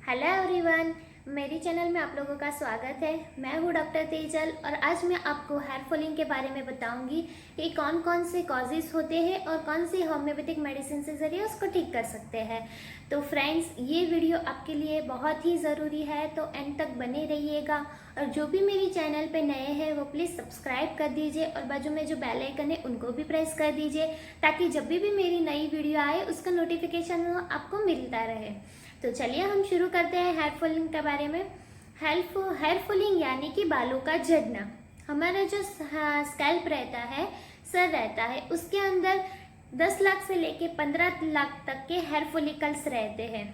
Hello everyone, मेरी channel में आप लोगों का स्वागत है। मैं हूँ डॉक्टर तेजल और आज मैं आपको हेयर फॉलिंग के बारे में बताऊंगी कि कौन कौन से कॉजेज होते हैं और कौन सी होम्योपैथिक मेडिसिन से ज़रिए उसको ठीक कर सकते हैं। तो फ्रेंड्स, ये वीडियो आपके लिए बहुत ही ज़रूरी है, तो एंड तक बने रहिएगा। और जो भी मेरी चैनल पे नए हैं वो प्लीज़ सब्सक्राइब कर दीजिए और बाजू में जो बेल आइकन है उनको भी प्रेस कर दीजिए, ताकि जब भी मेरी नई वीडियो आए उसका नोटिफिकेशन आपको मिलता रहे। तो चलिए हम शुरू करते हैं हेयर फॉलिंग के बारे में। हेयर फॉलिंग यानी कि बालों का झड़ना। हमारा जो स्कैल्प रहता है, सर रहता है, उसके अंदर 10 लाख से लेके 15 लाख तक के हेयर फॉलिकल्स रहते हैं।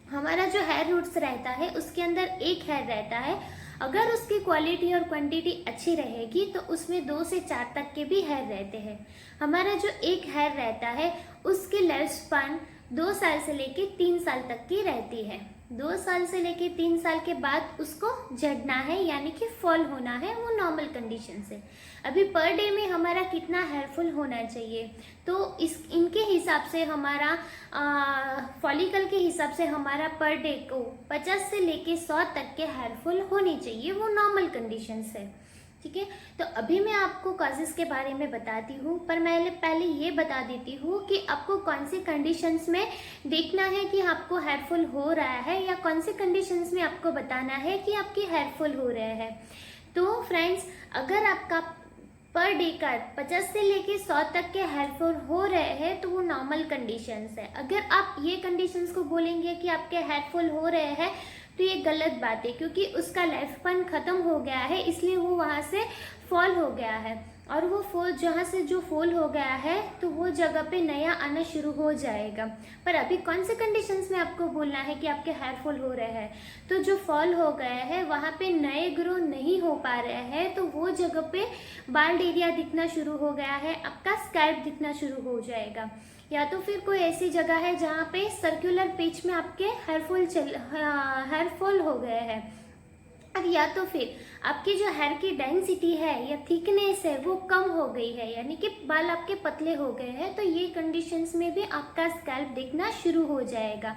हमारा जो हेयर रूट्स रहता है उसके अंदर एक हेयर रहता है। अगर उसकी क्वालिटी और क्वांटिटी अच्छी रहेगी तो उसमें 2 से 4 तक के भी हेयर रहते हैं। हमारा जो एक हेयर रहता है उसकी लाइफ स्पैन 2 साल से लेके 3 साल तक की रहती है। 2 साल से लेके 3 साल के बाद उसको झड़ना है, यानी कि फॉल होना है, वो नॉर्मल कंडीशन से। अभी पर डे में हमारा कितना हेयरफॉल होना चाहिए, तो इनके हिसाब से हमारा फॉलिकल के हिसाब से हमारा पर डे को 50 से लेके 100 तक के हेयरफॉल होने चाहिए, वो नॉर्मल कंडीशन से। ठीक है, तो अभी मैं आपको कॉजेस के बारे में बताती हूँ, पर मैं पहले ये बता देती हूँ कि आपको कौन से कंडीशंस में देखना है कि आपको हेयरफॉल हो रहा है, या कौन से कंडीशंस में आपको बताना है कि आपकी हेयरफॉल हो रहा है। तो फ्रेंड्स, अगर आपका पर डे का 50 से लेके 100 तक के हेयरफॉल हो रहे हैं तो वो नॉर्मल कंडीशंस है। अगर आप ये कंडीशंस को बोलेंगे कि आपके हेयरफॉल हो रहे हैं तो ये गलत बात है, क्योंकि उसका लाइफ स्पैन खत्म हो गया है, इसलिए वो वहाँ से फॉल हो गया है। और वो फॉल जहाँ से जो फॉल हो गया है तो वो जगह पे नया आना शुरू हो जाएगा। पर अभी कौन से कंडीशंस में आपको बोलना है कि आपके हेयर फॉल हो रहे हैं, तो जो फॉल हो गए हैं वहाँ पे नए ग्रो नहीं हो पा रहे हैं, तो वो जगह पे बाल्ड एरिया दिखना शुरू हो गया है, आपका स्कैल्प दिखना शुरू हो जाएगा। या तो फिर कोई ऐसी जगह है जहाँ पे सर्कुलर पेच में आपके हेयरफॉल हो गए हैं, और या तो फिर आपकी जो हेयर की डेंसिटी है या थिकनेस है वो कम हो गई है, यानी कि बाल आपके पतले हो गए हैं, तो ये कंडीशंस में भी आपका स्कैल्प दिखना शुरू हो जाएगा।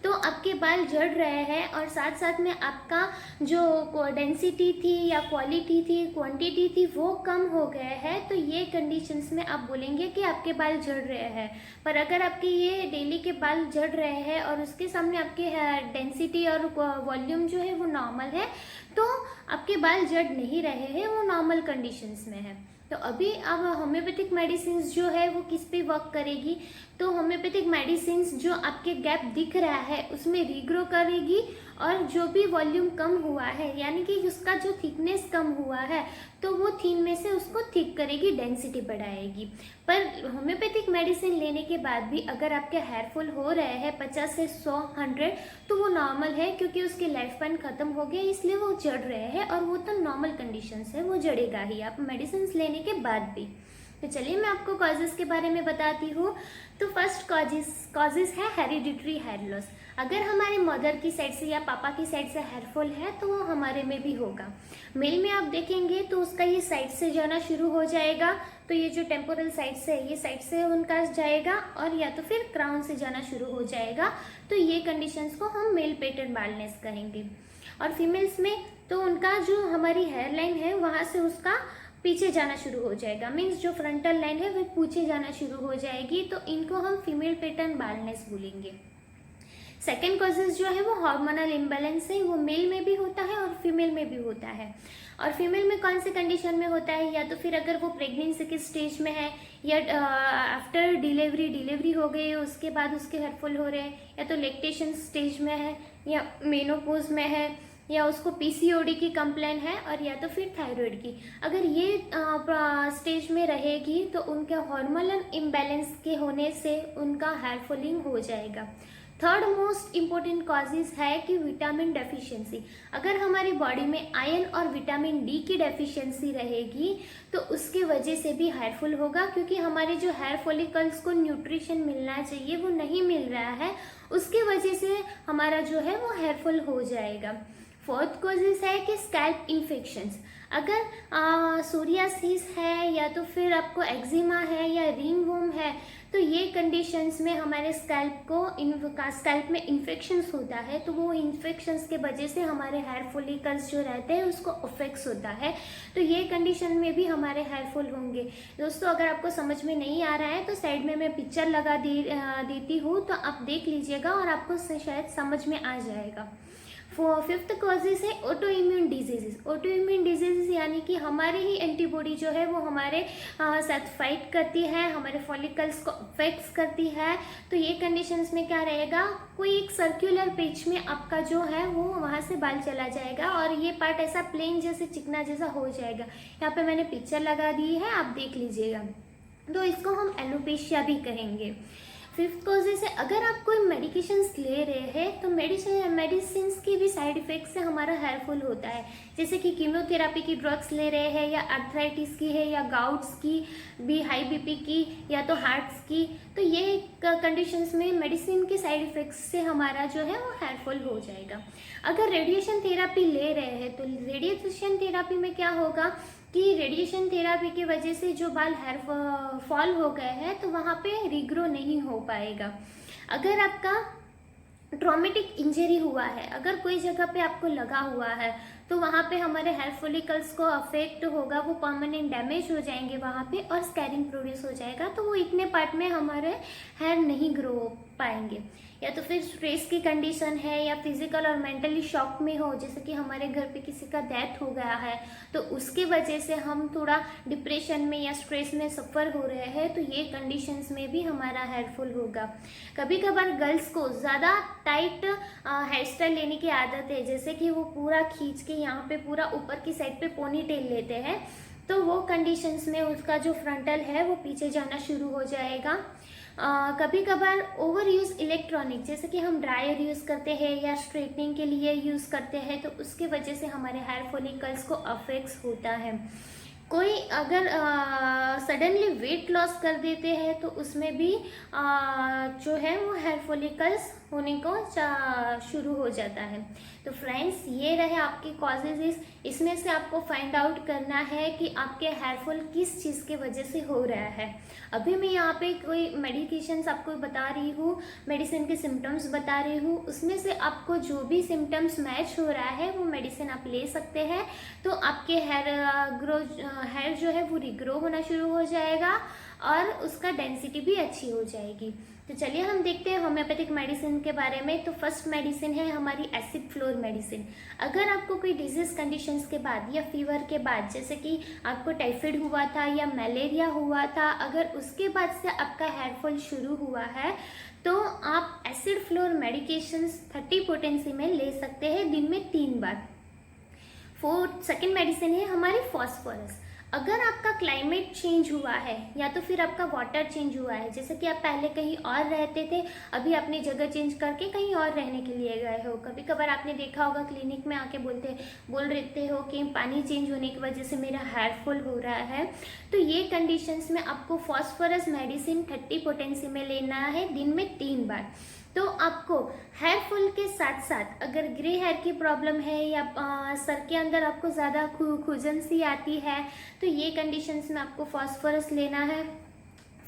तो आपके बाल झड़ रहे हैं और साथ साथ में आपका जो डेंसिटी थी या क्वालिटी थी, क्वांटिटी थी, वो कम हो गए हैं, तो ये कंडीशंस में आप बोलेंगे कि आपके बाल झड़ रहे हैं। पर अगर आपके ये डेली के बाल झड़ रहे हैं और उसके सामने आपके डेंसिटी और वॉल्यूम जो है वो नॉर्मल है, तो आपके बाल झड़ नहीं रहे हैं, वो नॉर्मल कंडीशंस में है। तो अभी अब होम्योपैथिक मेडिसिन जो है वो किस पे वर्क करेगी, तो होम्योपैथिक मेडिसिन जो आपके गैप दिख रहा है उसमें रीग्रो करेगी, और जो भी वॉल्यूम कम हुआ है, यानी कि उसका जो थिकनेस कम हुआ है, तो वो थिन में से उसको थिक करेगी, डेंसिटी बढ़ाएगी। पर होम्योपैथिक मेडिसिन लेने के बाद भी अगर आपके हेयरफॉल हो रहे हैं 50 से 100 100, तो वो नॉर्मल है, क्योंकि उसके लाइफ स्पैन खत्म हो गया, इसलिए वो झड़ रहे हैं, और वो तो नॉर्मल कंडीशन है, वो झड़ेगा ही आप मेडिसिन लेने के बाद भी। तो चलिए मैं आपको कॉजेस के बारे में बताती हूँ। तो फर्स्ट कॉजेस है हेरिडिटरी हेयर लॉस। अगर हमारे मदर की साइड से या पापा की साइड से हेयरफॉल है तो वो हमारे में भी होगा। मेल में आप देखेंगे तो उसका ये साइड से जाना शुरू हो जाएगा, तो ये जो टेम्पोरल साइड से है, ये साइड से उनका जाएगा, और या तो फिर क्राउन से जाना शुरू हो जाएगा, तो ये कंडीशंस को हम मेल पैटर्न बाल्डनेस कहेंगे। और फीमेल्स में तो उनका जो हमारी हेयर लाइन है वहाँ से उसका पीछे जाना शुरू हो जाएगा, मीन्स जो फ्रंटल लाइन है वो पीछे जाना शुरू हो जाएगी, तो इनको हम फीमेल पैटर्न बाल्डनेस बोलेंगे। सेकेंड कॉजेज जो है वो हार्मोनल इम्बैलेंस है, वो मेल में भी होता है और फीमेल में भी होता है। और फीमेल में कौन से कंडीशन में होता है, या तो फिर अगर वो प्रेगनेंसी के स्टेज में है, या आफ्टर डिलीवरी हो गई है उसके बाद उसके हेयरफॉल हो रहे हैं, या तो लैक्टेशन स्टेज में है, या मेनोपॉज में है, या उसको पीसीओडी की कंप्लेन है, और या तो फिर थायराइड की। अगर ये स्टेज में रहेगी तो उनके हार्मोनल इम्बैलेंस के होने से उनका हेयर फॉलिंग हो जाएगा। थर्ड मोस्ट इम्पोर्टेंट कॉजेज है कि विटामिन डेफिशिएंसी। अगर हमारी बॉडी में आयरन और विटामिन डी की डेफिशिएंसी रहेगी तो उसके वजह से भी हेयरफॉल होगा, क्योंकि हमारे जो हेयर फॉलिकल्स को न्यूट्रिशन मिलना चाहिए वो नहीं मिल रहा है, उसकी वजह से हमारा जो है वो हेयरफॉल हो जाएगा। फोर्थ कॉजेज है कि स्कैल्प इन्फेक्शंस। अगर सोरियासिस है या तो फिर आपको एक्जिमा है या रिंगवॉर्म है, तो ये कंडीशंस में हमारे स्कैल्प में इन्फेक्शंस होता है, तो वो इन्फेक्शंस के वजह से हमारे हेयर फॉलिकल्स जो रहते हैं उसको अफेक्ट्स होता है, तो ये कंडीशन में भी हमारे हेयर फॉल होंगे। दोस्तों अगर आपको समझ में नहीं आ रहा है तो साइड में मैं पिक्चर लगा देती हूँ, तो आप देख लीजिएगा और आपको शायद समझ में आ जाएगा। फिफ्थ कॉजेज है auto immune diseases. Auto immune diseases यानी कि हमारे ही एंटीबॉडी जो है वो हमारे साथ फाइट करती है, हमारे फॉलिकल्स को अफेक्ट्स करती है। तो ये कंडीशंस में क्या रहेगा, कोई एक सर्कुलर पेज में आपका जो है वो वहाँ से बाल चला जाएगा और ये पार्ट ऐसा प्लेन जैसे चिकना जैसा हो जाएगा। यहाँ पे मैंने पिक्चर लगा दी है, आप देख लीजिएगा। तो इसको हम एलोपेशिया भी कहेंगे। फिफ्थ कॉजेज है, अगर आप कोई मेडिकेशंस ले रहे हैं तो मेडिसिन की भी साइड इफेक्ट से हमारा हेयर फॉल होता है। जैसे कि कीमोथेरापी की ड्रग्स ले रहे हैं या आर्थराइटिस की है या गाउट्स की भी, हाई बीपी की या तो हार्ट्स की, तो ये कंडीशंस में मेडिसिन के साइड इफेक्ट्स से हमारा जो है वो हेयर फॉल हो जाएगा। अगर रेडिएशन थेरापी ले रहे हैं तो रेडिएशन थेरापी में क्या होगा कि रेडिएशन थेरापी की वजह से जो बाल हेयर फॉल हो गए हैं तो वहाँ पे रिग्रो नहीं हो पाएगा। अगर आपका ट्रॉमेटिक इंजरी हुआ है, अगर कोई जगह पे आपको लगा हुआ है तो वहाँ पे हमारे हेयर फॉलिकल्स को अफेक्ट होगा, वो परमानेंट डैमेज हो जाएंगे वहाँ पे और स्कैरिंग प्रोड्यूस हो जाएगा, तो वो इतने पार्ट में हमारे हेयर नहीं ग्रो हो पाएंगे। या तो फिर स्ट्रेस की कंडीशन है या फिजिकल और मेंटली शॉक में हो, जैसे कि हमारे घर पे किसी का डेथ हो गया है तो उसके वजह से हम थोड़ा डिप्रेशन में या स्ट्रेस में सफ़र हो रहे हैं, तो ये कंडीशंस में भी हमारा हेयर फॉल होगा। कभी कभार गर्ल्स को ज़्यादा टाइट हेयर स्टाइल लेने की आदत है, जैसे कि वो पूरा खींच के यहाँ पे पूरा ऊपर की साइड पे पोनी टेल लेते हैं, तो वो कंडीशंस में उसका जो फ्रंटल है वो पीछे जाना शुरू हो जाएगा। कभी कभार ओवर यूज़ इलेक्ट्रॉनिक, जैसे कि हम ड्रायर यूज़ करते हैं या स्ट्रेटनिंग के लिए यूज़ करते हैं, तो उसके वजह से हमारे हेयर फॉलिकल्स को अफेक्ट्स होता है। कोई अगर सडनली वेट लॉस कर देते हैं तो उसमें भी जो है वो हेयर फॉलिकल्स होने को शुरू हो जाता है। तो फ्रेंड्स ये रहे आपके कॉजेज़, इसमें से आपको फाइंड आउट करना है कि आपके हेयर फॉल किस चीज़ के वजह से हो रहा है। अभी मैं यहाँ पे कोई मेडिकेशंस आपको बता रही हूँ, मेडिसिन के सिम्टम्स बता रही हूँ, उसमें से आपको जो भी सिम्टम्स मैच हो रहा है वो मेडिसिन आप ले सकते हैं, तो आपके हेयर जो है वो रिग्रो होना शुरू हो जाएगा और उसका डेंसिटी भी अच्छी हो जाएगी। तो चलिए हम देखते हैं होम्योपैथिक मेडिसिन के बारे में। तो फर्स्ट मेडिसिन है हमारी एसिड फ्लोर मेडिसिन। अगर आपको कोई डिजीज कंडीशंस के बाद या फीवर के बाद, जैसे कि आपको टाइफाइड हुआ था या मलेरिया हुआ था, अगर उसके बाद से आपका हेयर फॉल शुरू हुआ है तो आप एसिड फ्लोर मेडिकेशंस 30 पोटेंसी में ले सकते हैं दिन में 3 बार। सेकेंड मेडिसिन है हमारी फॉस्फोरस। अगर आपका क्लाइमेट चेंज हुआ है या तो फिर आपका वाटर चेंज हुआ है, जैसे कि आप पहले कहीं और रहते थे, अभी अपनी जगह चेंज करके कहीं और रहने के लिए गए हो, कभी कभार आपने देखा होगा क्लिनिक में आके बोल रहते हो कि पानी चेंज होने की वजह से मेरा हेयर फॉल हो रहा है, तो ये कंडीशंस में आपको फॉस्फोरस मेडिसिन 30 पोटेंसी में लेना है दिन में 3 बार। तो आपको हेयर फॉल के साथ साथ अगर ग्रे हेयर की प्रॉब्लम है या सर के अंदर आपको ज़्यादा खुजन सी आती है, तो ये कंडीशंस में आपको फॉस्फोरस लेना है।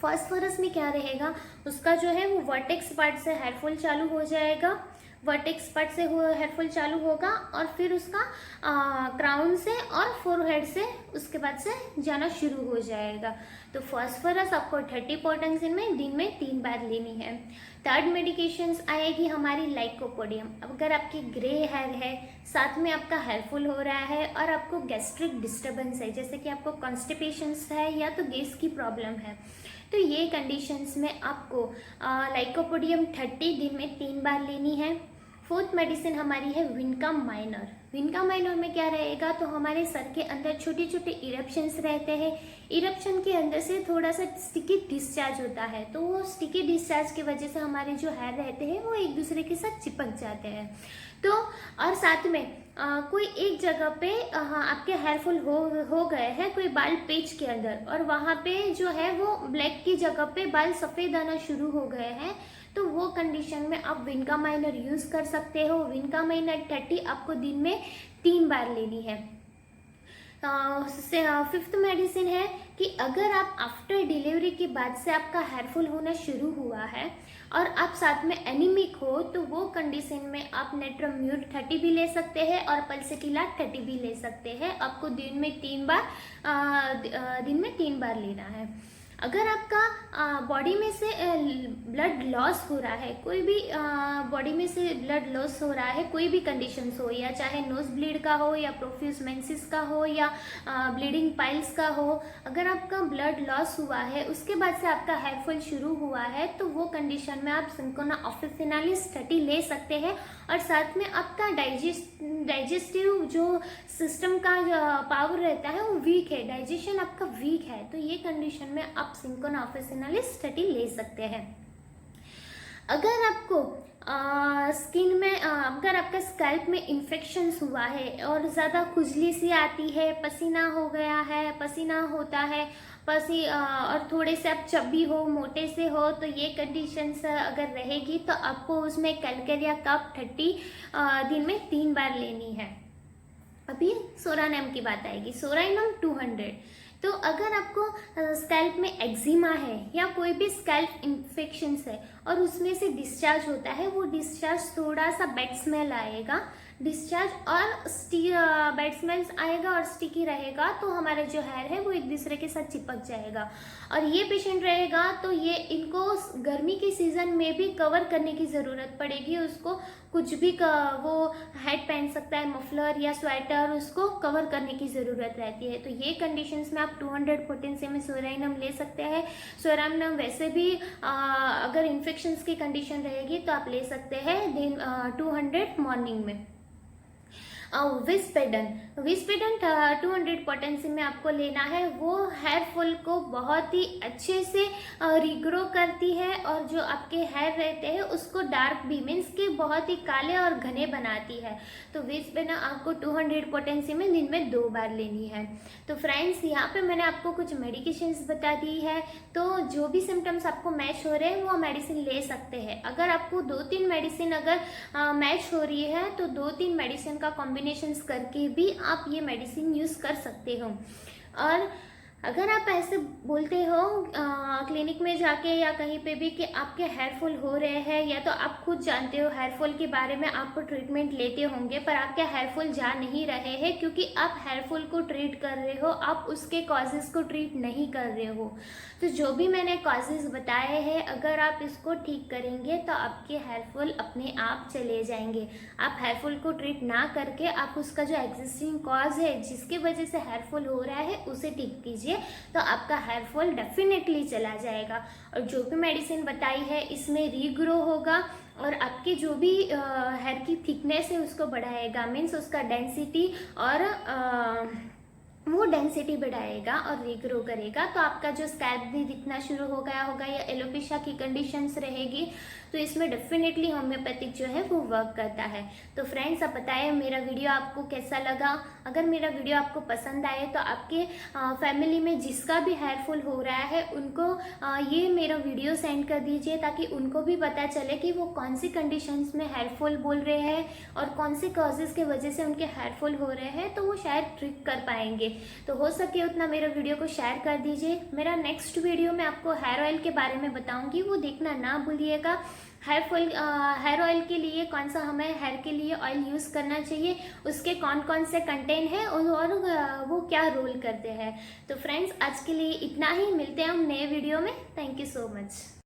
फॉस्फोरस में क्या रहेगा, उसका जो है वो वर्टेक्स पार्ट से हेयर फॉल चालू हो जाएगा, वर्टेक्स पार्ट से हेयर फॉल चालू होगा और फिर उसका क्राउन से और फोरहेड से उसके बाद से जाना शुरू हो जाएगा। तो फॉस्फोरस आपको 30 पोटेंसी में दिन में 3 बार लेनी है। थर्ड मेडिकेशंस आएगी हमारी लाइकोपोडियम। अगर आपकी ग्रे हेयर है, साथ में आपका हेयर फॉल हो रहा है और आपको गैस्ट्रिक डिस्टर्बेंस है, जैसे कि आपको कॉन्स्टिपेशंस है या तो गैस की प्रॉब्लम है, तो ये कंडीशंस में आपको लाइकोपोडियम 30 दिन में 3 बार लेनी है। फोर्थ मेडिसिन हमारी है विनका माइनर। विनका माइनर में क्या रहेगा, तो हमारे सर के अंदर छोटे छोटे इरप्शंस रहते हैं, इरप्शन के अंदर से थोड़ा सा स्टिकी डिस्चार्ज होता है, तो वो स्टिकी डिस्चार्ज की वजह से हमारे जो हेयर रहते हैं वो एक दूसरे के साथ चिपक जाते हैं। तो और साथ में कोई एक जगह पे आपके हेयर फॉल हो गए हैं, कोई बाल पेच के अंदर, और वहाँ पे जो है वो ब्लैक की जगह पे बाल सफ़ेद आना शुरू हो गए हैं, तो वो कंडीशन में आप विनका माइनर यूज़ कर सकते हो। विनका माइनर 30 आपको दिन में 3 बार लेनी है। फिफ्थ मेडिसिन है कि अगर आप आफ्टर डिलीवरी के बाद से आपका हेयर फॉल होना शुरू हुआ है और आप साथ में एनीमिक हो, तो वो कंडीशन में आप नेट्रोम्यूर 30 भी ले सकते हैं और पल्सेटिला 30 भी ले सकते हैं। आपको दिन में 3 बार लेना है। अगर आपका बॉडी में से ब्लड लॉस हो रहा है, कोई भी बॉडी में से ब्लड लॉस हो रहा है, कोई भी कंडीशंस हो, या चाहे नोज ब्लीड का हो, या प्रोफ्यूज मेंसिस का हो, या ब्लीडिंग पाइल्स का हो, अगर आपका ब्लड लॉस हुआ है उसके बाद से आपका हेयर फॉल शुरू हुआ है, तो वो कंडीशन में आप सिंकोना ऑफिसिनालिस 30 ले सकते हैं। और साथ में आपका डाइजेस्टिव जो सिस्टम का पावर रहता है वो वीक है, डाइजेशन आपका वीक है, तो ये कंडीशन में आप सिंकोना ऑफिसिनालिस 30 ले सकते हैं। अगर आपको स्किन में अगर आपका स्कैल्प में इन्फेक्शंस हुआ है और ज़्यादा खुजली सी आती है, पसीना हो गया है, पसीना होता है, और थोड़े से आप चब्बी हो, मोटे से हो, तो ये कंडीशंस अगर रहेगी तो आपको उसमें कैलकेरिया कप 30 दिन में 3 बार लेनी है। अभी सोरानम की बात आएगी। सोरानम 200। तो अगर आपको स्कैल्प में एक्जिमा है या कोई भी स्कैल्प इन्फेक्शंस है और उसमें से डिस्चार्ज होता है, वो डिस्चार्ज थोड़ा सा बैड स्मेल आएगा, डिस्चार्ज और बैड स्मेल्स आएगा और स्टिकी रहेगा, तो हमारे जो हेयर है वो एक दूसरे के साथ चिपक जाएगा। और ये पेशेंट रहेगा तो ये इनको गर्मी के सीज़न में भी कवर करने की ज़रूरत पड़ेगी। उसको कुछ भी वो हैट पहन सकता है, मफलर या स्वेटर, उसको कवर करने की ज़रूरत रहती है। तो ये कंडीशंस में आप 200 पोटेंसी में सोरानम ले सकते हैं। सोरानम वैसे भी अगर इन्फेक्शंस की कंडीशन रहेगी तो आप ले सकते हैं 200 मॉर्निंग में। विस्पेडन 200 पोटेंसी में आपको लेना है। वो हेयर फॉल को बहुत ही अच्छे से रिग्रो करती है और जो आपके हेयर रहते हैं उसको डार्क भी मीन्स के बहुत ही काले और घने बनाती है। तो विस्पेडन आपको 200 पोटेंसी में दिन में 2 बार लेनी है। तो फ्रेंड्स, यहाँ पे मैंने आपको कुछ मेडिकेशंस बता दी है, तो जो भी सिम्टम्स आपको मैच हो रहे हैं वो मेडिसिन ले सकते हैं। अगर आपको 2-3 मेडिसिन अगर मैच हो रही है तो 2-3 मेडिसिन का कॉम्बिनेशंस करके भी आप ये मेडिसिन यूज़ कर सकते हो। और अगर आप ऐसे बोलते हो क्लिनिक में जाके या कहीं पे भी कि आपके हेयर फॉल हो रहे हैं, या तो आप खुद जानते हो हेयर फॉल के बारे में, आप ट्रीटमेंट लेते होंगे पर आपके हेयर फॉल जा नहीं रहे हैं क्योंकि आप हेयर फॉल को ट्रीट कर रहे हो, आप उसके कॉजेज़ को ट्रीट नहीं कर रहे हो। तो जो भी मैंने कॉजेज़ बताए हैं, अगर आप इसको ठीक करेंगे तो आपके हेयर फॉल अपने आप चले जाएंगे। आप हेयर फॉल को ट्रीट ना करके आप उसका जो एग्जिस्टिंग कॉज है जिसकी वजह से हेयर फॉल हो रहा है उसे ठीक कीजिए, तो आपका हेयर फॉल डेफिनेटली चला जाएगा। और जो भी मेडिसिन बताई है इसमें रीग्रो होगा और आपकी जो भी हेयर की थिकनेस है उसको बढ़ाएगा, मीन्स उसका डेंसिटी और वो डेंसिटी बढ़ाएगा और रीग्रो करेगा। तो आपका जो स्कैल्प भी दिखना शुरू हो गया होगा या एलोपेशिया की कंडीशंस रहेगी, तो इसमें डेफिनेटली होम्योपैथिक जो है वो वर्क करता है। तो फ्रेंड्स, आप बताएं मेरा वीडियो आपको कैसा लगा। अगर मेरा वीडियो आपको पसंद आए तो आपके फैमिली में जिसका भी हेयर फॉल हो रहा है उनको ये मेरा वीडियो सेंड कर दीजिए, ताकि उनको भी पता चले कि वो कौन सी कंडीशंस में हेयर फॉल बोल रहे हैं और कौन से कॉजेज़ की वजह से उनके हेयर फॉल हो रहे हैं, तो वो शायद ट्रिक कर पाएंगे। तो हो सके उतना मेरे वीडियो को शेयर कर दीजिए। मेरा नेक्स्ट वीडियो में आपको हेयर ऑयल के बारे में बताऊंगी, वो देखना ना भूलिएगा। हेयर ऑयल के लिए कौन सा हमें हेयर के लिए ऑयल यूज़ करना चाहिए, उसके कौन कौन से कंटेंट हैं और वो क्या रोल करते हैं। तो फ्रेंड्स, आज के लिए इतना ही। मिलते हैं हम नए वीडियो में। Thank you so much.